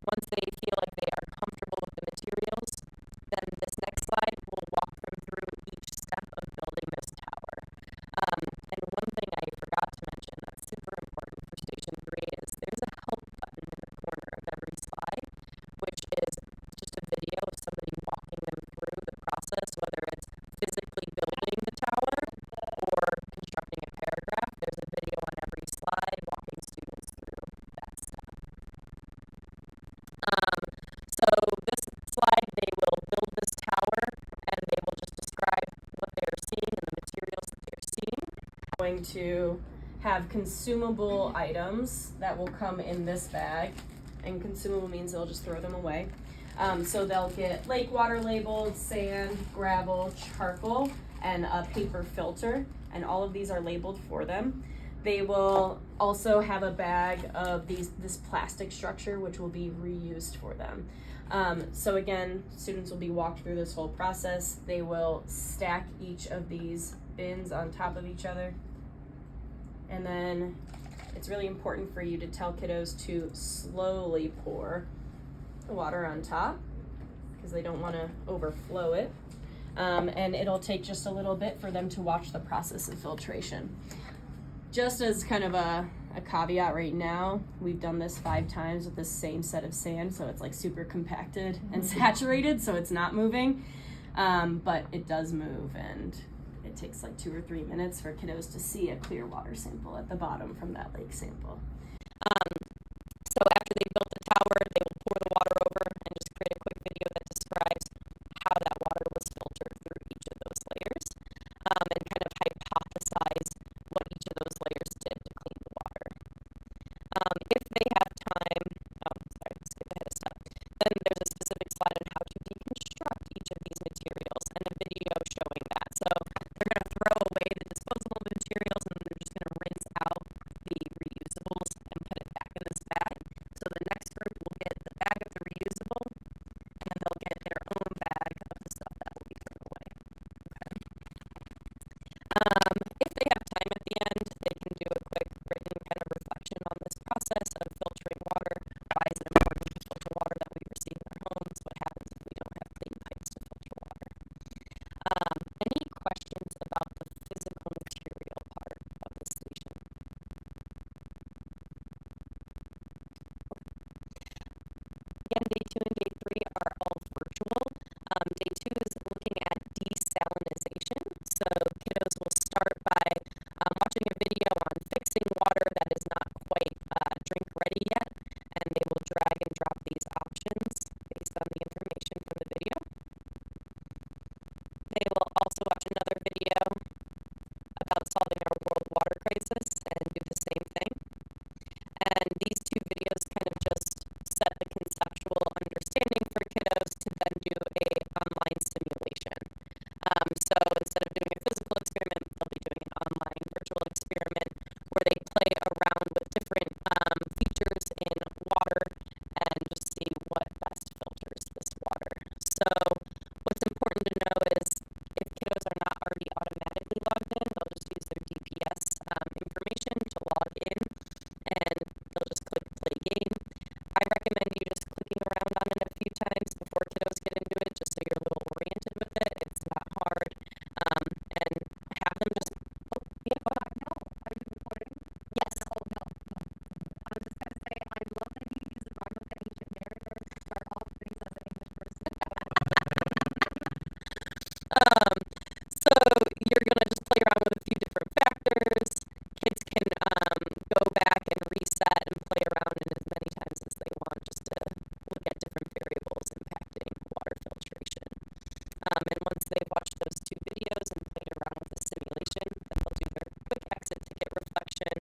once they feel like they are comfortable with the materials, then this next slide will walk them through each step of building this tower. And one thing I forgot to mention that's super important for Station 3 is there's a help button in the corner of every slide, which is just a video of somebody walking them through the process, whether it's physically building the tower or constructing a paragraph. There's a video on every slide walking students through that step. So this slide, they will build this tower and they will just describe what they're seeing and the materials that they're seeing. Going to have consumable items that will come in this bag, and consumable means they'll just throw them away. So they'll get lake water labeled, sand, gravel, charcoal, and a paper filter, and all of these are labeled for them. They will also have a bag of this plastic structure, which will be reused for them. So again, students will be walked through this whole process. They will stack each of these bins on top of each other. And then it's really important for you to tell kiddos to slowly pour the water on top because they don't want to overflow it. And it'll take just a little bit for them to watch the process of filtration. Just as kind of a caveat right now, we've done this 5 times with the same set of sand, so it's like super compacted and saturated, so it's not moving, but it does move, and it takes like 2 or 3 minutes for kiddos to see a clear water sample at the bottom from that lake sample. So after they built the tower, they will pour the water over and just create a quick video that describes how that water was filtered through each of those layers, and kind of hypothesize what each of those layers did to clean the water. If they have time, sorry, skip ahead a step, then there's a specific slide on how to deconstruct each of these materials and a video showing that. So they're going to throw away the disposable materials and they're just going to rinse out the reusables and put it back in this bag. So the next group will get the bag of the reusable, and then they'll get their own bag of the stuff that will be thrown away. Okay. If they have time at the end, they can do a quick written kind of reflection on this process of filtering water. Why is it important to filter water that we receive in our homes? What happens if we don't have clean pipes to filter water? Any questions about the physical material part of the station? Again, day 2 and day 3 are all virtual. Day 2 is looking at desalinization. So kiddos will start by watching a video on fixing water that is not quite drink ready yet, and they will drag and drop these options based on the information from the video. They will also watch another video about solving our world water crisis and do the same thing. And these 2 videos kind of just set the conceptual understanding for kiddos to then do a online simulation. So instead of doing a physical experiment, they'll be doing an online virtual experiment where they play around with different features in water and just see what best filters this water. So what's important to know is if kiddos are not already automatically logged in, they'll just use their DPS information to log in, and they'll just click play game. I recommend you just clicking around on it a few times before kiddos get into it, just so you're a little oriented with it. It's not hard, and have them just, oh, yeah, go ahead. No, are you recording? Yes. Oh, no. I was just going to say, I love that you use the Roanoke ancient narrators to start off things as an English person. So you're going to just play around with a few different factors. Kids can go back and reset and play around in as many times as they want, just to look at different variables impacting water filtration. And once they've watched those 2 videos and played around with the simulation, then they'll do their quick exit ticket reflection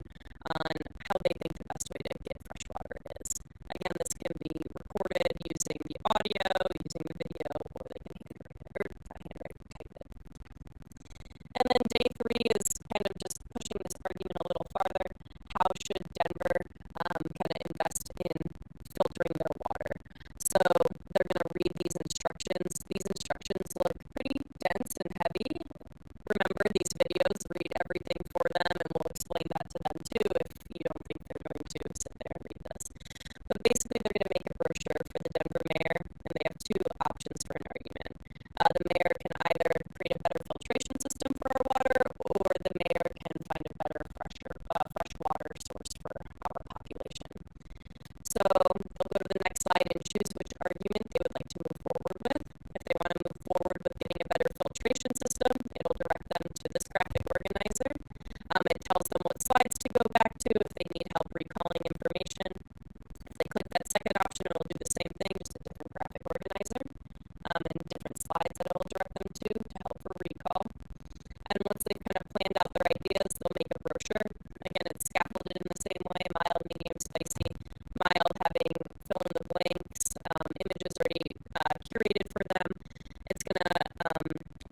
on how they think the best way to get fresh water is. Again, this can be recorded using the audio, using the video, or they can type it. And then day 3 is kind of just pushing this argument a little farther. How should Denver kind of invest in filtering their water? So they're going to read these instructions. These instructions look pretty dense and heavy. Remember, these videos read everything for them, and we'll explain that to them too if you don't think they're going to sit there and read this. But basically, they're going to make a brochure choose which argument they would like to move forward with. If they want to move forward with getting a better filtration system, it'll direct them to this graphic organizer. It tells them what slides to go back to if they need help recalling information. If they click that second option, it'll do the same thing, just a different graphic organizer, and different slides that it'll direct them to help for recall. And once they've kind of planned out their ideas, they'll make a brochure. Again, it's scaffolded in the same way, mild, medium, spicy. Mild having fill in the blanks, images already curated for them. It's going to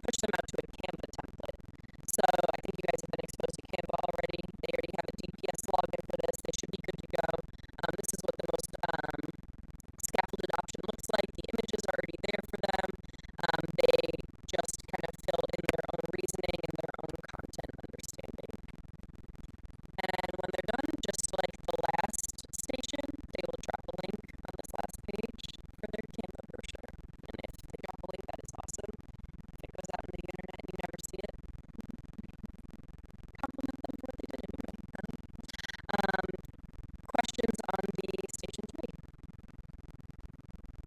push them out to a